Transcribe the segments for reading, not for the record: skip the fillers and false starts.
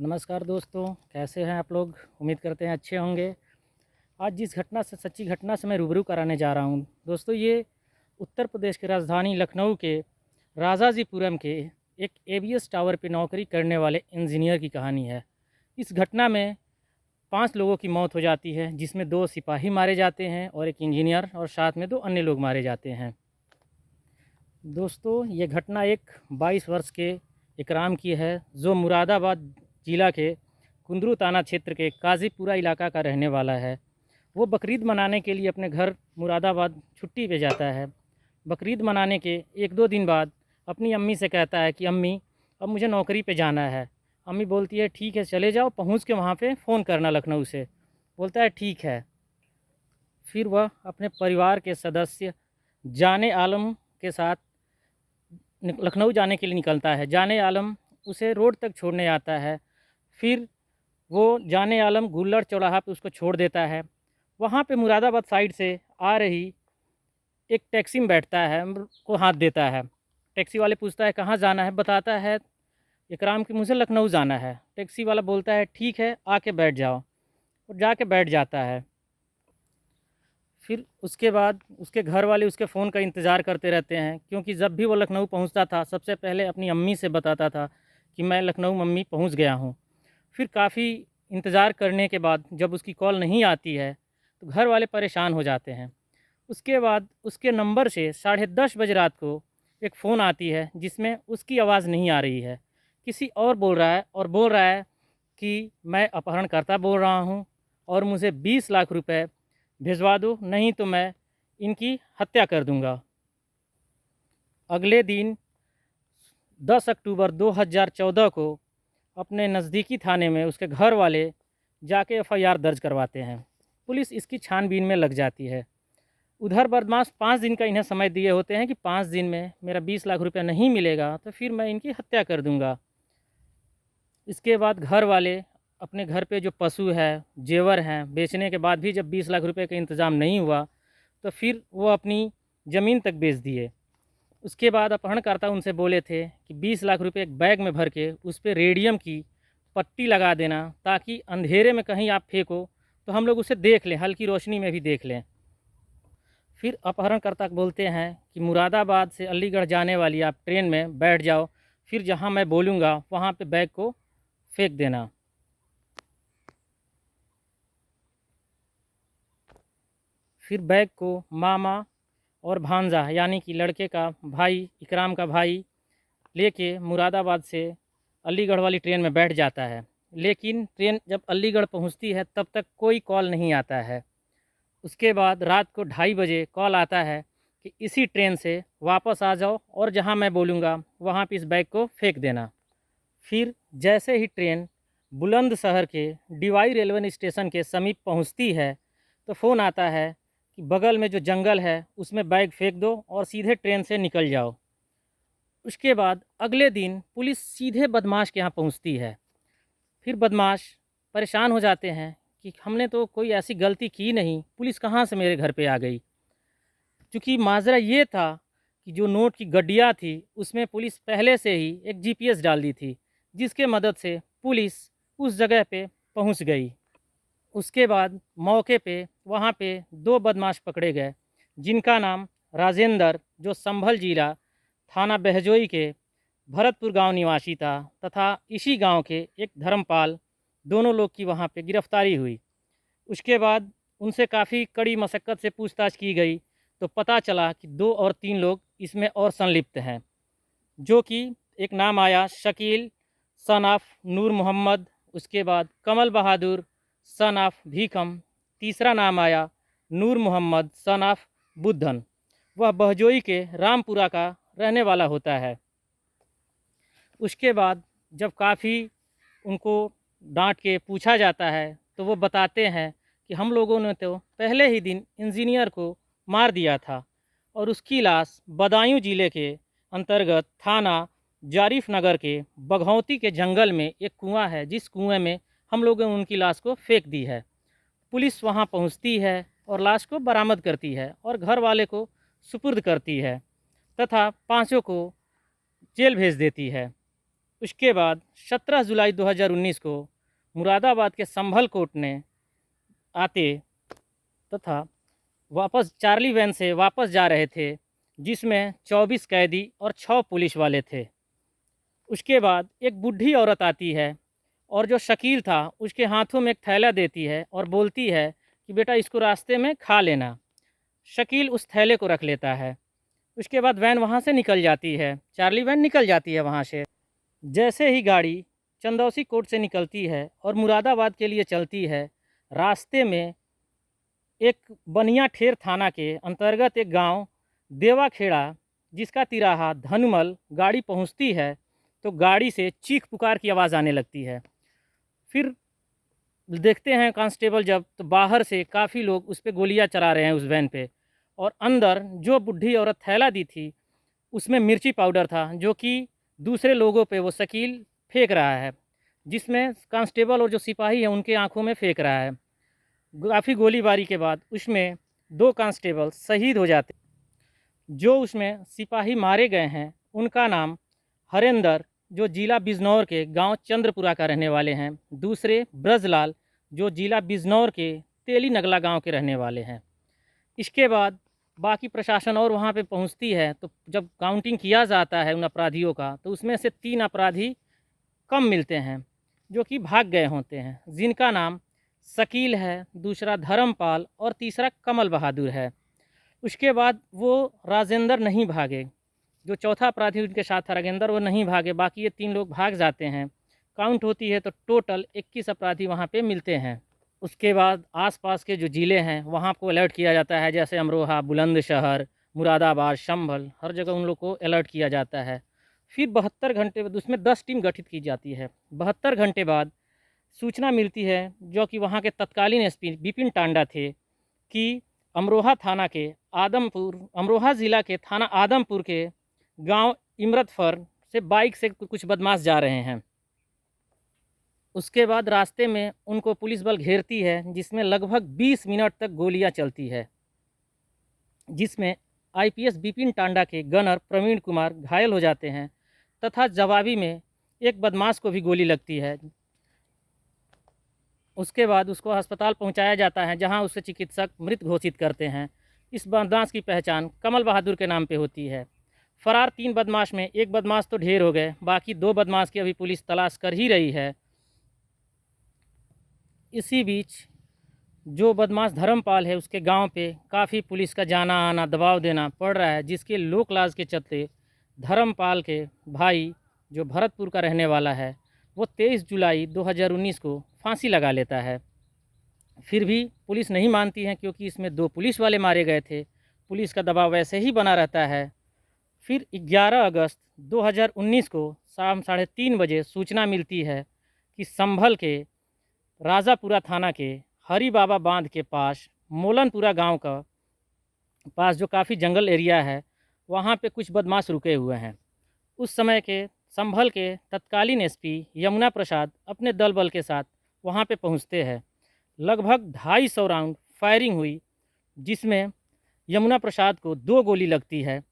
नमस्कार दोस्तों, कैसे हैं आप लोग? उम्मीद करते हैं अच्छे होंगे। आज जिस सच्ची घटना से मैं रूबरू कराने जा रहा हूँ दोस्तों, ये उत्तर प्रदेश की राजधानी लखनऊ के राजाजीपुरम के एक एबीएस टावर पे नौकरी करने वाले इंजीनियर की कहानी है। इस घटना में 5 लोगों की मौत हो जाती है, जिसमें 2 सिपाही मारे जाते हैं और एक इंजीनियर, और साथ में 2 अन्य लोग मारे जाते हैं। दोस्तों, ये घटना एक 22 वर्ष के इकराम की है, जो मुरादाबाद ज़िला के कुंदरू थाना क्षेत्र के काजीपुरा इलाका का रहने वाला है। वो बकरीद मनाने के लिए अपने घर मुरादाबाद छुट्टी पे जाता है। बकरीद मनाने के 1-2 दिन बाद अपनी अम्मी से कहता है कि अम्मी, अब मुझे नौकरी पे जाना है। अम्मी बोलती है ठीक है, चले जाओ, पहुंच के वहाँ पे फ़ोन करना लखनऊ से। बोलता है ठीक है। फिर वह अपने परिवार के सदस्य जाने आलम के साथ लखनऊ जाने के लिए निकलता है। जाने आलम उसे रोड तक छोड़ने आता है। फिर वो जाने आलम गुल्लर चौराहा पे उसको छोड़ देता है। वहाँ पे मुरादाबाद साइड से आ रही एक टैक्सी में बैठता है, को हाथ देता है। टैक्सी वाले पूछता है कहाँ जाना है, बताता है इकराम कि मुझे लखनऊ जाना है। टैक्सी वाला बोलता है ठीक है, आके बैठ जाओ, और जाके बैठ जाता है। फिर उसके बाद उसके घर वाले उसके फ़ोन का इंतज़ार करते रहते हैं, क्योंकि जब भी वो लखनऊ पहुंचता था सबसे पहले अपनी अम्मी से बताता था कि मैं लखनऊ मम्मी पहुंच गया हूं। फिर काफ़ी इंतज़ार करने के बाद जब उसकी कॉल नहीं आती है तो घर वाले परेशान हो जाते हैं। उसके बाद उसके नंबर से 10:30 बजे रात को एक फ़ोन आती है, जिसमें उसकी आवाज़ नहीं आ रही है, किसी और बोल रहा है, और बोल रहा है कि मैं अपहरणकर्ता बोल रहा हूँ और मुझे 20 लाख रुपए भिजवा दो, नहीं तो मैं इनकी हत्या कर दूंगा। अगले दिन 10 अक्टूबर 2014 को अपने नज़दीकी थाने में उसके घर वाले जाके एफआईआर दर्ज करवाते हैं। पुलिस इसकी छानबीन में लग जाती है। उधर बदमाश 5 दिन का इन्हें समय दिए होते हैं कि 5 दिन में मेरा 20 लाख रुपया नहीं मिलेगा तो फिर मैं इनकी हत्या कर दूंगा। इसके बाद घर वाले अपने घर पे जो पशु है, जेवर हैं, बेचने के बाद भी जब 20 लाख रुपए का इंतज़ाम नहीं हुआ तो फिर वो अपनी ज़मीन तक बेच दिए। उसके बाद अपहरणकर्ता उनसे बोले थे कि 20 लाख रुपए एक बैग में भर के उस पे रेडियम की पट्टी लगा देना, ताकि अंधेरे में कहीं आप फेंको तो हम लोग उसे देख लें, हल्की रोशनी में भी देख लें। फिर अपहरणकर्ता बोलते हैं कि मुरादाबाद से अलीगढ़ जाने वाली आप ट्रेन में बैठ जाओ, फिर जहां मैं बोलूँगा वहां पे बैग को फेंक देना। फिर बैग को मामा और भांजा यानी कि लड़के का भाई, इकराम का भाई, लेके मुरादाबाद से अलीगढ़ वाली ट्रेन में बैठ जाता है। लेकिन ट्रेन जब अलीगढ़ पहुंचती है तब तक कोई कॉल नहीं आता है। उसके बाद रात को 2:30 बजे कॉल आता है कि इसी ट्रेन से वापस आ जाओ और जहां मैं बोलूँगा वहां पे इस बैग को फेंक देना। फिर जैसे ही ट्रेन बुलंदशहर के डीवाई रेलवे स्टेशन के समीप पहुंचती है तो फ़ोन आता है कि बगल में जो जंगल है उसमें बैग फेंक दो और सीधे ट्रेन से निकल जाओ। उसके बाद अगले दिन पुलिस सीधे बदमाश के यहाँ पहुँचती है। फिर बदमाश परेशान हो जाते हैं कि हमने तो कोई ऐसी गलती की नहीं, पुलिस कहाँ से मेरे घर पे आ गई। चूँकि माजरा ये था कि जो नोट की गड्डियाँ थी उसमें पुलिस पहले से ही एक जीपीएस डाल दी थी, जिसके मदद से पुलिस उस जगह पे पहुंच गई। उसके बाद मौके पे वहाँ पे 2 बदमाश पकड़े गए, जिनका नाम राजेंद्र, जो संभल जिला थाना बहजोई के भरतपुर गांव निवासी था, तथा इसी गांव के एक धर्मपाल, दोनों लोग की वहाँ पे गिरफ्तारी हुई। उसके बाद उनसे काफ़ी कड़ी मशक्क़त से पूछताछ की गई तो पता चला कि 2 और 3 लोग इसमें और संलिप्त हैं, जो कि एक नाम आया शकील सन ऑफ नूर मोहम्मद, उसके बाद कमल बहादुर सन ऑफ भीखम, तीसरा नाम आया नूर मोहम्मद सन ऑफ बुद्धन। वह बहजोई के रामपुरा का रहने वाला होता है। उसके बाद जब काफ़ी उनको डांट के पूछा जाता है तो वो बताते हैं कि हम लोगों ने तो पहले ही दिन इंजीनियर को मार दिया था और उसकी लाश बदायूं ज़िले के अंतर्गत थाना जारिफ नगर के बघौती के जंगल में एक कुआं है, जिस कुएं में हम लोगों ने उनकी लाश को फेंक दी है। पुलिस वहां पहुंचती है और लाश को बरामद करती है और घर वाले को सुपुर्द करती है तथा 5 को जेल भेज देती है। उसके बाद 17 जुलाई 2019 को मुरादाबाद के संभल कोर्ट ने आते तथा वापस चार्ली वैन से वापस जा रहे थे, जिसमें 24 कैदी और 6 पुलिस वाले थे। उसके बाद एक बूढ़ी औरत आती है और जो शकील था उसके हाथों में एक थैला देती है और बोलती है कि बेटा इसको रास्ते में खा लेना। शकील उस थैले को रख लेता है। उसके बाद वैन वहाँ से निकल जाती है, चार्ली वैन निकल जाती है वहाँ से। जैसे ही गाड़ी चंदौसी कोर्ट से निकलती है और मुरादाबाद के लिए चलती है, रास्ते में एक बनिया ठेर थाना के अंतर्गत एक गांव देवाखेड़ा, जिसका तिराहा धनुमल, गाड़ी पहुंचती है तो गाड़ी से चीख पुकार की आवाज़ आने लगती है। फिर देखते हैं कांस्टेबल जब, तो बाहर से काफ़ी लोग उस पर गोलियां चला रहे हैं उस वैन पे, और अंदर जो बुढ़ी औरत थैला दी थी उसमें मिर्ची पाउडर था, जो कि दूसरे लोगों पे वो शकील फेंक रहा है, जिसमें कांस्टेबल और जो सिपाही हैं उनके आंखों में फेंक रहा है। काफ़ी गोलीबारी के बाद उसमें 2 कांस्टेबल शहीद हो जाते। जो उसमें सिपाही मारे गए हैं उनका नाम हरेंद्र, जो जिला बिजनौर के गांव चंद्रपुरा का रहने वाले हैं। दूसरे ब्रजलाल, जो जिला बिजनौर के तेली नगला गांव के रहने वाले हैं। इसके बाद बाकी प्रशासन और वहां पे पहुंचती है, तो जब काउंटिंग किया जाता है उन अपराधियों का, तो उसमें से 3 अपराधी कम मिलते हैं जो कि भाग गए होते हैं, जिनका नाम शकील है, दूसरा धर्मपाल और तीसरा कमल बहादुर है। उसके बाद वो राजेंद्र नहीं भागे, जो चौथा अपराधी उनके साथ था राजेंद्र, वो नहीं भागे। बाकी ये 3 लोग भाग जाते हैं। काउंट होती है तो टोटल 21 अपराधी वहाँ पे मिलते हैं। उसके बाद आसपास के जो ज़िले हैं वहाँ को अलर्ट किया जाता है, जैसे अमरोहा, बुलंदशहर, मुरादाबाद, संभल, हर जगह उन लोग को अलर्ट किया जाता है। फिर 72 घंटे बाद उसमें 10 टीम गठित की जाती है। 72 घंटे बाद सूचना मिलती है, जो कि वहाँ के तत्कालीन एसपी विपिन टांडा थे, कि अमरोहा थाना के अमरोहा ज़िला के थाना आदमपुर के गांव इमरतफर से बाइक से कुछ बदमाश जा रहे हैं। उसके बाद रास्ते में उनको पुलिस बल घेरती है, जिसमें लगभग 20 मिनट तक गोलियां चलती है, जिसमें आईपीएस विपिन टांडा के गनर प्रवीण कुमार घायल हो जाते हैं तथा जवाबी में एक बदमाश को भी गोली लगती है। उसके बाद उसको अस्पताल पहुंचाया जाता है, जहां उसे चिकित्सक मृत घोषित करते हैं। इस बदमाश की पहचान कमल बहादुर के नाम पे होती है। फरार 3 बदमाश में एक बदमाश तो ढेर हो गए, बाकी 2 बदमाश की अभी पुलिस तलाश कर ही रही है। इसी बीच जो बदमाश धर्मपाल है, उसके गांव पे काफ़ी पुलिस का जाना आना, दबाव देना पड़ रहा है, जिसके लोक लाज के चलते धर्मपाल के भाई, जो भरतपुर का रहने वाला है, वो 23 जुलाई 2019 को फांसी लगा लेता है। फिर भी पुलिस नहीं मानती है, क्योंकि इसमें 2 पुलिस वाले मारे गए थे। पुलिस का दबाव वैसे ही बना रहता है। फिर 11 अगस्त 2019 को शाम 3:30 बजे सूचना मिलती है कि संभल के राजापुरा थाना के हरी बाबा बांध के पास मोलनपुरा गांव का पास, जो काफ़ी जंगल एरिया है, वहां पे कुछ बदमाश रुके हुए हैं। उस समय के संभल के तत्कालीन एसपी यमुना प्रसाद अपने दल बल के साथ वहां पे पहुंचते हैं। लगभग 250 राउंड फायरिंग हुई, जिसमें यमुना प्रसाद को 2 गोली लगती है,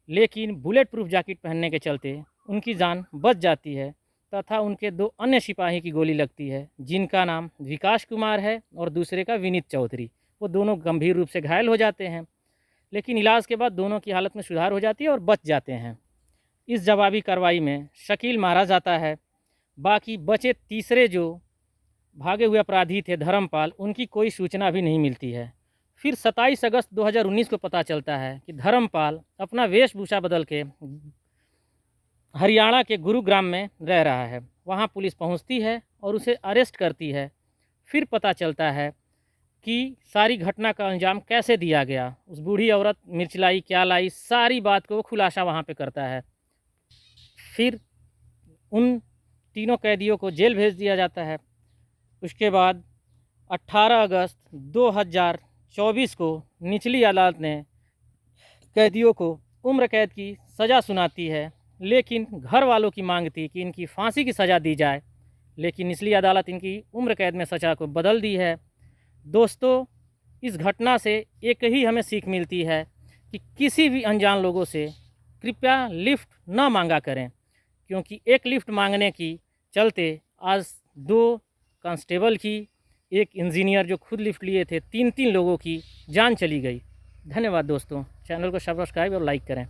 लेकिन बुलेट प्रूफ जैकेट पहनने के चलते उनकी जान बच जाती है तथा उनके 2 अन्य सिपाही की गोली लगती है, जिनका नाम विकास कुमार है और दूसरे का विनीत चौधरी। वो दोनों गंभीर रूप से घायल हो जाते हैं, लेकिन इलाज के बाद दोनों की हालत में सुधार हो जाती है और बच जाते हैं। इस जवाबी कार्रवाई में शकील मारा जाता है। बाकी बचे तीसरे जो भागे हुए अपराधी थे धर्मपाल, उनकी कोई सूचना भी नहीं मिलती है। फिर 27 अगस्त 2019 को पता चलता है कि धर्मपाल अपना वेशभूषा बदल के हरियाणा के गुरुग्राम में रह रहा है। वहाँ पुलिस पहुँचती है और उसे अरेस्ट करती है। फिर पता चलता है कि सारी घटना का अंजाम कैसे दिया गया, उस बूढ़ी औरत मिर्च लाई क्या लाई, सारी बात को वो खुलासा वहाँ पे करता है। फिर उन तीनों कैदियों को जेल भेज दिया जाता है। उसके बाद 18 अगस्त 2024 को निचली अदालत ने कैदियों को उम्र कैद की सज़ा सुनाती है, लेकिन घर वालों की मांग थी कि इनकी फांसी की सज़ा दी जाए, लेकिन निचली अदालत इनकी उम्र कैद में सज़ा को बदल दी है। दोस्तों, इस घटना से एक ही हमें सीख मिलती है कि किसी भी अनजान लोगों से कृपया लिफ्ट न मांगा करें, क्योंकि एक लिफ्ट मांगने की चलते आज 2 कांस्टेबल की, एक इंजीनियर जो खुद लिफ्ट लिए थे, 3-3 लोगों की जान चली गई। धन्यवाद दोस्तों, चैनल को सब्सक्राइब और लाइक करें।